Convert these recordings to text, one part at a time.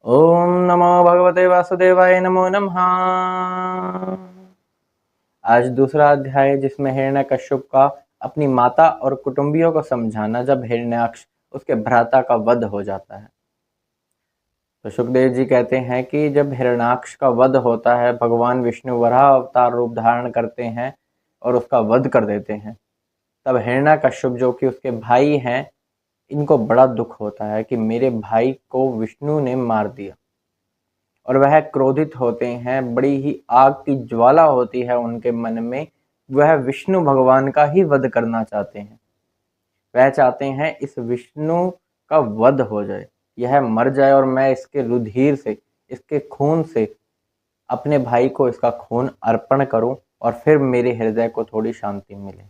ओम नमो भगवते वासुदेवाय नमो नमः। आज दूसरा अध्याय जिसमें हिरण्यकश्यप का अपनी माता और कुटुंबियों को समझाना, जब हिरण्याक्ष उसके भ्राता का वध हो जाता है। तो सुखदेव जी कहते हैं कि जब हिरण्याक्ष का वध होता है, भगवान विष्णु वराह अवतार रूप धारण करते हैं और उसका वध कर देते हैं। तब हिरण्यकश्यप जो कि उसके भाई हैं, इनको बड़ा दुख होता है कि मेरे भाई को विष्णु ने मार दिया, और वह क्रोधित होते हैं। बड़ी ही आग की ज्वाला होती है उनके मन में। वह विष्णु भगवान का ही वध करना चाहते हैं। वह चाहते हैं इस विष्णु का वध हो जाए, यह मर जाए और मैं इसके रुधिर से, इसके खून से अपने भाई को इसका खून अर्पण करूं और फिर मेरे हृदय को थोड़ी शांति मिले।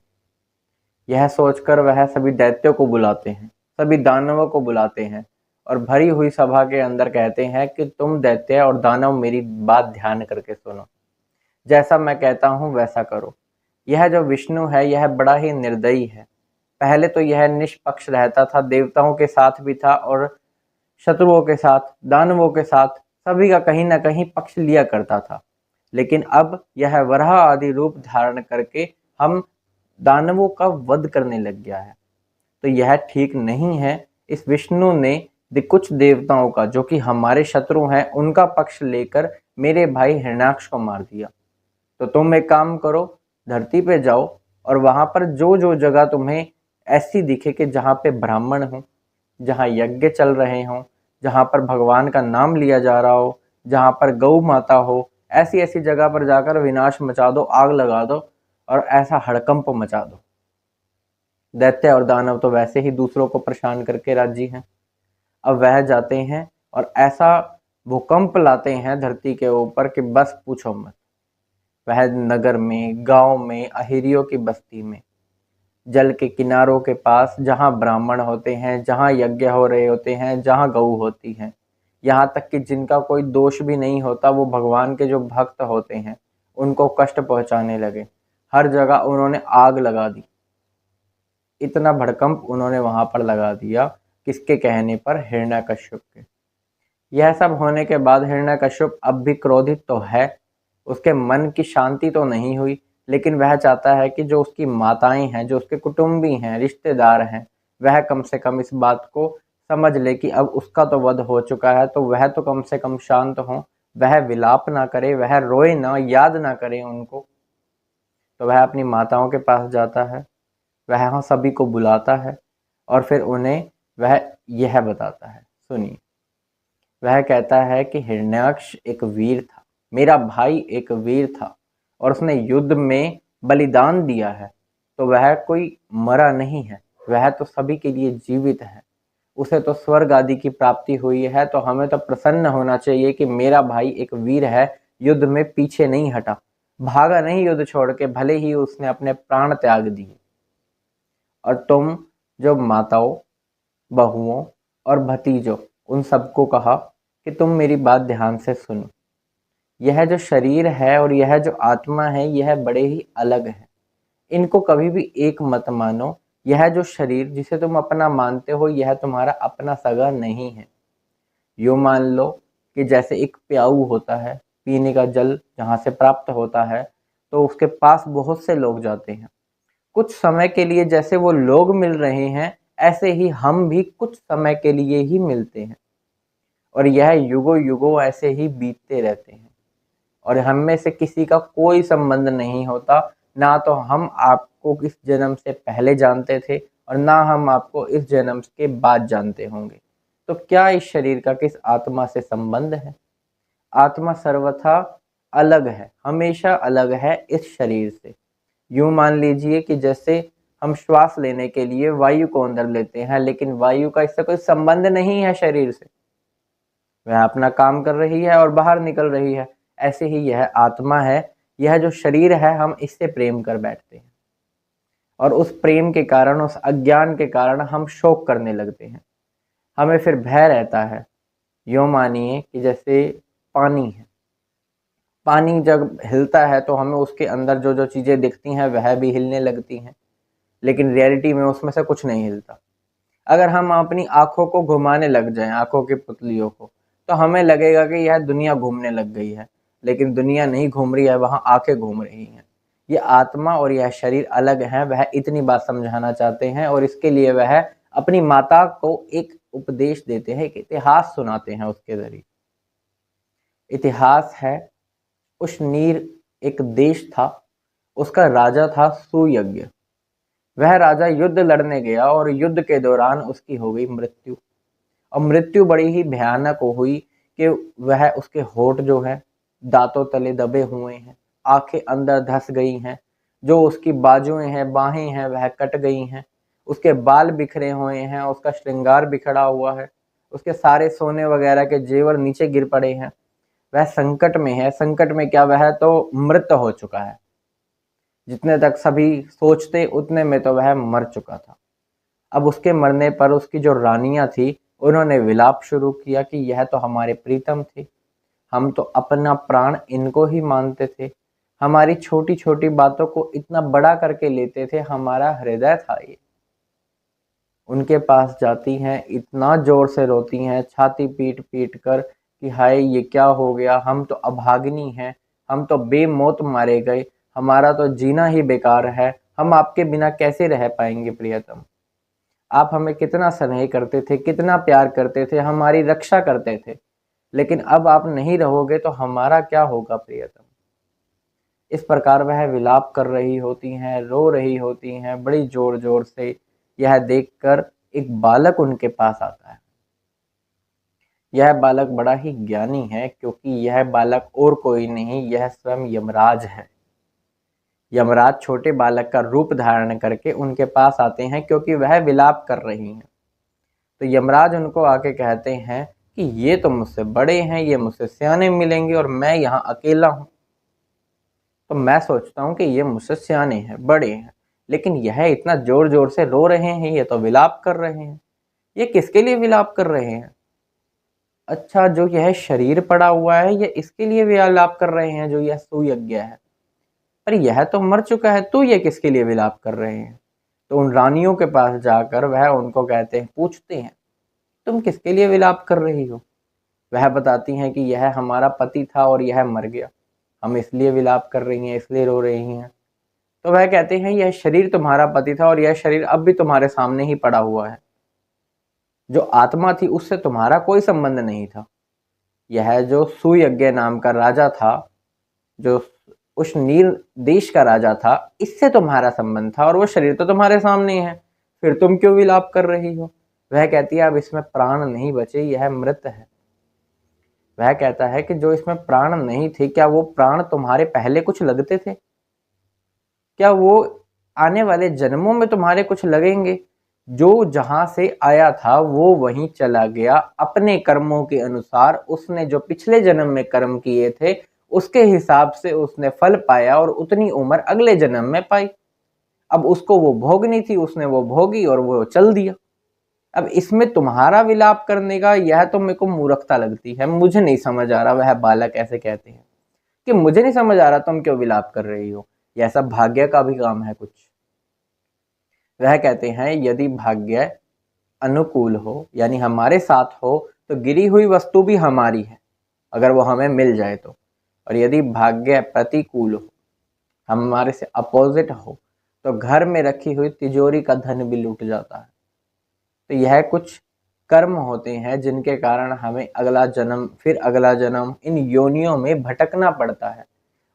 यह सोचकर वह सभी दैत्यों को बुलाते हैं, सभी दानवों को बुलाते हैं और भरी हुई सभा के अंदर कहते हैं कि तुम दैत्य और दानव मेरी बात ध्यान करके सुनो। जैसा मैं कहता हूं वैसा करो। यह जो विष्णु है यह बड़ा ही निर्दयी है। पहले तो यह निष्पक्ष रहता था, देवताओं के साथ भी था और शत्रुओं के साथ, दानवों के साथ, सभी का कहीं ना कहीं पक्ष लिया करता था। लेकिन अब यह वराह आदि रूप धारण करके हम दानवों का वध करने लग गया है। तो यह ठीक नहीं है। इस विष्णु ने कुछ देवताओं का, जो कि हमारे शत्रु हैं, उनका पक्ष लेकर मेरे भाई हिरण्याक्ष को मार दिया। तो तुम एक काम करो, धरती पे जाओ और वहां पर जो जो जगह तुम्हें ऐसी दिखे कि जहाँ पे ब्राह्मण हो, जहाँ यज्ञ चल रहे हों, जहाँ पर भगवान का नाम लिया जा रहा हो, जहाँ पर गौ माता हो, ऐसी ऐसी जगह पर जाकर विनाश मचा दो, आग लगा दो और ऐसा हड़कंप मचा दो। दैत्य और दानव तो वैसे ही दूसरों को परेशान करके राजी हैं। अब वह जाते हैं और ऐसा भूकंप लाते हैं धरती के ऊपर कि बस पूछो मत। वह नगर में, गांव में, अहिरियों की बस्ती में, जल के किनारों के पास, जहां ब्राह्मण होते हैं, जहां यज्ञ हो रहे होते हैं, जहां गऊ होती हैं, यहाँ तक कि जिनका कोई दोष भी नहीं होता, वो भगवान के जो भक्त होते हैं, उनको कष्ट पहुंचाने लगे। हर जगह उन्होंने आग लगा दी। इतना भड़कंप उन्होंने वहां पर लगा दिया, किसके कहने पर? हिरण्यकश्यप के। यह सब होने के बाद हिरण्यकश्यप अब भी क्रोधित तो है, उसके मन की शांति तो नहीं हुई, लेकिन वह चाहता है कि जो उसकी माताएं हैं, जो उसके कुटुंबी हैं, रिश्तेदार हैं, वह कम से कम इस बात को समझ ले कि अब उसका तो वध हो चुका है, तो वह तो कम से कम शांत हो, वह विलाप ना करे, वह रोए ना, याद ना करे उनको। तो वह अपनी माताओं के पास जाता है, वह वहाँ सभी को बुलाता है और फिर उन्हें वह यह बताता है। सुनिए, वह कहता है कि हिरण्याक्ष एक वीर था, मेरा भाई एक वीर था और उसने युद्ध में बलिदान दिया है। तो वह कोई मरा नहीं है, वह तो सभी के लिए जीवित है। उसे तो स्वर्ग आदि की प्राप्ति हुई है। तो हमें तो प्रसन्न होना चाहिए कि मेरा भाई एक वीर है, युद्ध में पीछे नहीं हटा, भागा नहीं युद्ध छोड़ के, भले ही उसने अपने प्राण त्याग दिए। और तुम जो माताओं, बहुओं और भतीजों, उन सबको कहा कि तुम मेरी बात ध्यान से सुनो। यह जो शरीर है और यह जो आत्मा है, यह बड़े ही अलग है। इनको कभी भी एक मत मानो। यह जो शरीर जिसे तुम अपना मानते हो, यह तुम्हारा अपना सगा नहीं है। यूँ मान लो कि जैसे एक प्याऊ होता है, पीने का जल जहाँ से प्राप्त होता है, तो उसके पास बहुत से लोग जाते हैं। कुछ समय के लिए जैसे वो लोग मिल रहे हैं, ऐसे ही हम भी कुछ समय के लिए ही मिलते हैं और यह युगों युगों ऐसे ही बीतते रहते हैं और हम में से किसी का कोई संबंध नहीं होता। ना तो हम आपको इस जन्म से पहले जानते थे और ना हम आपको इस जन्म के बाद जानते होंगे। तो क्या इस शरीर का किस आत्मा से संबंध है? आत्मा सर्वथा अलग है, हमेशा अलग है इस शरीर से। यूं मान लीजिए कि जैसे हम श्वास लेने के लिए वायु को अंदर लेते हैं, लेकिन वायु का इससे कोई संबंध नहीं है शरीर से, वह अपना काम कर रही है और बाहर निकल रही है। ऐसे ही यह आत्मा है, यह जो शरीर है, हम इससे प्रेम कर बैठते हैं और उस प्रेम के कारण, उस अज्ञान के कारण हम शोक करने लगते हैं। हमें फिर भय रहता है। यूँ मानिए कि जैसे पानी है, पानी जब हिलता है तो हमें उसके अंदर जो जो चीज़ें दिखती हैं वह भी हिलने लगती हैं, लेकिन रियलिटी में उसमें से कुछ नहीं हिलता। अगर हम अपनी आँखों को घुमाने लग जाएं, आँखों की पुतलियों को, तो हमें लगेगा कि यह दुनिया घूमने लग गई है, लेकिन दुनिया नहीं घूम रही है, वहाँ आंखें घूम रही हैं। ये आत्मा और यह शरीर अलग हैं, वह इतनी बात समझाना चाहते हैं। और इसके लिए वह अपनी माता को एक उपदेश देते हैं, एक इतिहास सुनाते हैं उसके जरिए। इतिहास है, उशनीर एक देश था, उसका राजा था सुयज्ञ। वह राजा युद्ध लड़ने गया और युद्ध के दौरान उसकी हो गई मृत्यु। और मृत्यु बड़ी ही भयानक हुई कि वह उसके होठ जो है दांतों तले दबे हुए हैं, आंखें अंदर धंस गई हैं, जो उसकी बाजुएं हैं, बाहें हैं, वह कट गई हैं, उसके बाल बिखरे हुए हैं, उसका श्रृंगार बिखरा हुआ है, उसके सारे सोने वगैरह के जेवर नीचे गिर पड़े हैं। वह संकट में है। संकट में क्या, वह तो मृत हो चुका है। जितने तक सभी सोचते उतने में तो वह मर चुका था। अब उसके मरने पर उसकी जो रानियां थी, उन्होंने विलाप शुरू किया कि यह तो हमारे प्रीतम थे, हम तो अपना प्राण इनको ही मानते थे, हमारी छोटी छोटी बातों को इतना बड़ा करके लेते थे, हमारा हृदय था ये। उनके पास जाती हैं, इतना जोर से रोती हैं, छाती पीट पीट कर कि हाय ये क्या हो गया, हम तो अभागिनी हैं, हम तो बेमौत मारे गए, हमारा तो जीना ही बेकार है, हम आपके बिना कैसे रह पाएंगे प्रियतम। आप हमें कितना स्नेह करते थे, कितना प्यार करते थे, हमारी रक्षा करते थे, लेकिन अब आप नहीं रहोगे तो हमारा क्या होगा प्रियतम। इस प्रकार वह विलाप कर रही होती हैं, रो रही होती हैं बड़ी जोर जोर से। यह देखकर एक बालक उनके पास आता है। यह बालक बड़ा ही ज्ञानी है, क्योंकि यह बालक और कोई नहीं, यह स्वयं यमराज है। यमराज छोटे बालक का रूप धारण करके उनके पास आते हैं, क्योंकि वह विलाप कर रही हैं। तो यमराज उनको आके कहते हैं कि ये तो मुझसे बड़े हैं, ये मुझसे सियाने मिलेंगे और मैं यहाँ अकेला हूँ। तो मैं सोचता हूँ कि ये मुझसे सियाने हैं, बड़े हैं, लेकिन यह इतना जोर जोर से रो रहे हैं, ये तो विलाप कर रहे हैं। ये किसके लिए विलाप कर रहे हैं? अच्छा, जो यह शरीर पड़ा हुआ है, ये इसके लिए विलाप कर रहे हैं, जो यह सुयज्ञ है। पर यह तो मर चुका है, तो ये किसके लिए विलाप कर रहे हैं? तो उन रानियों के पास जाकर वह उनको कहते हैं, पूछते हैं, तुम किसके लिए विलाप कर रही हो? वह बताती हैं कि यह हमारा पति था और यह मर गया, हम इसलिए विलाप कर रही हैं, इसलिए रो रही हैं। तो वह कहते हैं, यह शरीर तुम्हारा पति था और यह शरीर अब भी तुम्हारे सामने ही पड़ा हुआ है। जो आत्मा थी उससे तुम्हारा कोई संबंध नहीं था। यह जो सुयज्ञ नाम का राजा था, जो उस नील देश का राजा था, इससे तुम्हारा संबंध था और वो शरीर तो तुम्हारे सामने है, फिर तुम क्यों विलाप कर रही हो? वह कहती है, अब इसमें प्राण नहीं बचे, यह मृत है। वह कहता है कि जो इसमें प्राण नहीं थे, क्या वो प्राण तुम्हारे पहले कुछ लगते थे? क्या वो आने वाले जन्मों में तुम्हारे कुछ लगेंगे? जो जहां से आया था वो वहीं चला गया, अपने कर्मों के अनुसार उसने जो पिछले जन्म में कर्म किए थे उसके हिसाब से उसने फल पाया और उतनी उम्र अगले जन्म में पाई। अब उसको वो भोगनी थी, उसने वो भोगी और वो चल दिया। अब इसमें तुम्हारा विलाप करने का, यह तो मेरे को मूर्खता लगती है, मुझे नहीं समझ आ रहा। वह बालक ऐसे कहते हैं कि मुझे नहीं समझ आ रहा तुम क्यों विलाप कर रही हो, यह सब भाग्य का भी काम है कुछ। वह कहते हैं, यदि भाग्य अनुकूल हो, यानी हमारे साथ हो, तो गिरी हुई वस्तु भी हमारी है, अगर वो हमें मिल जाए तो। और यदि भाग्य प्रतिकूल हो, हमारे से अपोजिट हो, तो घर में रखी हुई तिजोरी का धन भी लूट जाता है। तो यह कुछ कर्म होते हैं जिनके कारण हमें अगला जन्म, फिर अगला जन्म, इन योनियों में भटकना पड़ता है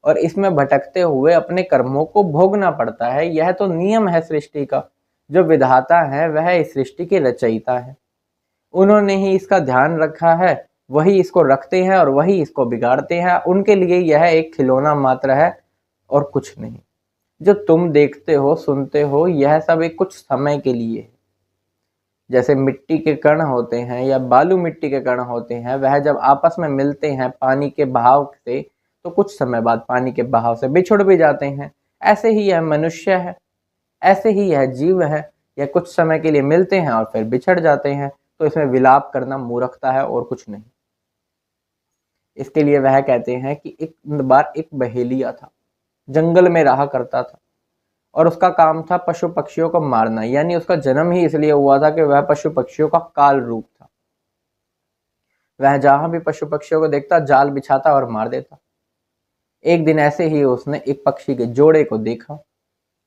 और इसमें भटकते हुए अपने कर्मों को भोगना पड़ता है। यह तो नियम है सृष्टि का। जो विधाता है वह इस सृष्टि के रचयिता है, उन्होंने ही इसका ध्यान रखा है, वही इसको रखते हैं और वही इसको बिगाड़ते हैं। उनके लिए यह एक खिलौना मात्र है और कुछ नहीं। जो तुम देखते हो, सुनते हो, यह सब एक कुछ समय के लिए है। जैसे मिट्टी के कण होते हैं या बालू मिट्टी के कण होते हैं, वह जब आपस में मिलते हैं पानी के बहाव से, तो कुछ समय बाद पानी के बहाव से बिछुड़ भी जाते हैं। ऐसे ही यह मनुष्य है, ऐसे ही यह जीव है, यह कुछ समय के लिए मिलते हैं और फिर बिछड़ जाते हैं। तो इसमें विलाप करना मूर्खता है और कुछ नहीं। इसके लिए वह कहते हैं कि एक बार एक बहेलिया था, जंगल में रहा करता था और उसका काम था पशु पक्षियों को मारना, यानी उसका जन्म ही इसलिए हुआ था कि वह पशु पक्षियों का काल रूप था। वह जहां भी पशु पक्षियों को देखता जाल बिछाता और मार देता। एक दिन ऐसे ही उसने एक पक्षी के जोड़े को देखा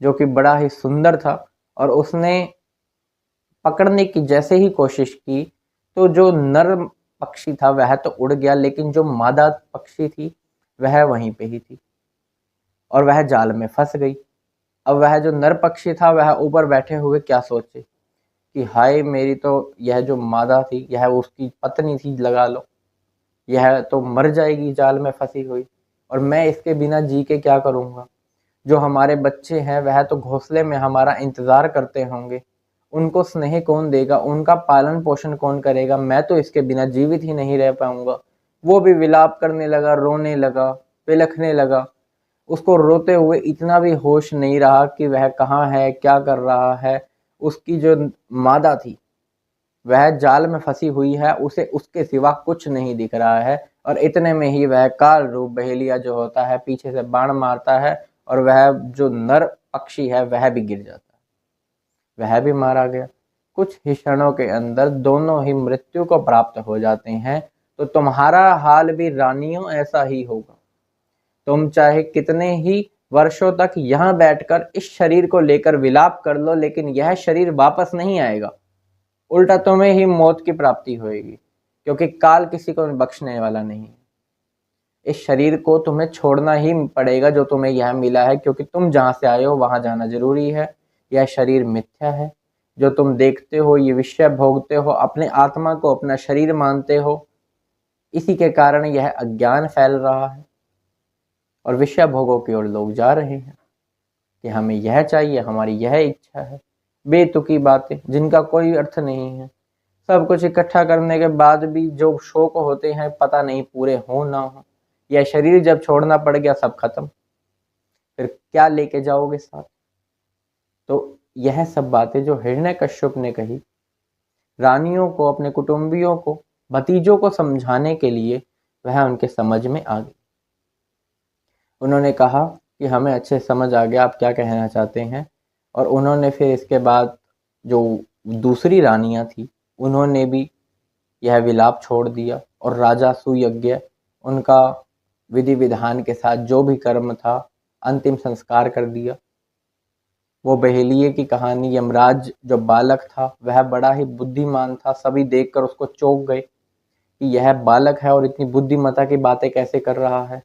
जो कि बड़ा ही सुंदर था, और उसने पकड़ने की जैसे ही कोशिश की तो जो नर पक्षी था वह तो उड़ गया, लेकिन जो मादा पक्षी थी वह वहीं पे ही थी और वह जाल में फंस गई। अब वह जो नर पक्षी था वह ऊपर बैठे हुए क्या सोचे कि हाय, मेरी तो यह जो मादा थी यह उसकी पत्नी थी, लगा लो, यह तो मर जाएगी जाल में फंसी हुई, और मैं इसके बिना जी के क्या करूँगा। जो हमारे बच्चे हैं वह तो घोंसले में हमारा इंतज़ार करते होंगे, उनको स्नेह कौन देगा, उनका पालन पोषण कौन करेगा, मैं तो इसके बिना जीवित ही नहीं रह पाऊंगा। वो भी विलाप करने लगा, रोने लगा, बिलखने लगा। उसको रोते हुए इतना भी होश नहीं रहा कि वह कहाँ है, क्या कर रहा है। उसकी जो मादा थी वह जाल में फंसी हुई है, उसे उसके सिवा कुछ नहीं दिख रहा है, और इतने में ही वह काल रूप बहेलिया जो होता है पीछे से बाण मारता है, और वह जो नर पक्षी है वह भी गिर जाता है, वह भी मारा गया। कुछ ही क्षणों के अंदर दोनों ही मृत्यु को प्राप्त हो जाते हैं। तो तुम्हारा हाल भी रानियों ऐसा ही होगा। तुम चाहे कितने ही वर्षों तक यहाँ बैठकर इस शरीर को लेकर विलाप कर लो, लेकिन यह शरीर वापस नहीं आएगा, उल्टा तुम्हें ही मौत की प्राप्ति होगी, क्योंकि काल किसी को बख्शने वाला नहीं है। इस शरीर को तुम्हें छोड़ना ही पड़ेगा जो तुम्हें यह मिला है, क्योंकि तुम जहाँ से आए हो वहाँ जाना जरूरी है। यह शरीर मिथ्या है, जो तुम देखते हो, ये विषय भोगते हो, अपने आत्मा को अपना शरीर मानते हो, इसी के कारण यह अज्ञान फैल रहा है और विषय भोगों की ओर लोग जा रहे हैं कि हमें यह चाहिए, हमारी यह इच्छा है। बेतुकी बातें जिनका कोई अर्थ नहीं है। सब कुछ इकट्ठा करने के बाद भी जो शौक होते हैं पता नहीं पूरे हो ना हो। यह शरीर जब छोड़ना पड़ गया सब खत्म, फिर क्या लेके जाओगे साथ। तो यह सब बातें जो हिरण्यकश्यप ने कही रानियों को, अपने कुटुंबियों को, भतीजों को समझाने के लिए, वह उनके समझ में आ गई। उन्होंने कहा कि हमें अच्छे समझ आ गया आप क्या कहना चाहते हैं। और उन्होंने फिर इसके बाद जो दूसरी रानियां थी उन्होंने भी यह विलाप छोड़ दिया, और राजा सुयज्ञ उनका विधि विधान के साथ जो भी कर्म था अंतिम संस्कार कर दिया। वो बहेलिये की कहानी, यमराज जो बालक था वह बड़ा ही बुद्धिमान था, सभी देखकर उसको चौंक गए कि यह बालक है और इतनी बुद्धिमता की बातें कैसे कर रहा है।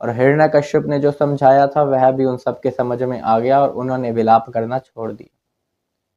और हिरण्यकश्यप ने जो समझाया था वह भी उन सबके समझ में आ गया और उन्होंने विलाप करना छोड़ दिया।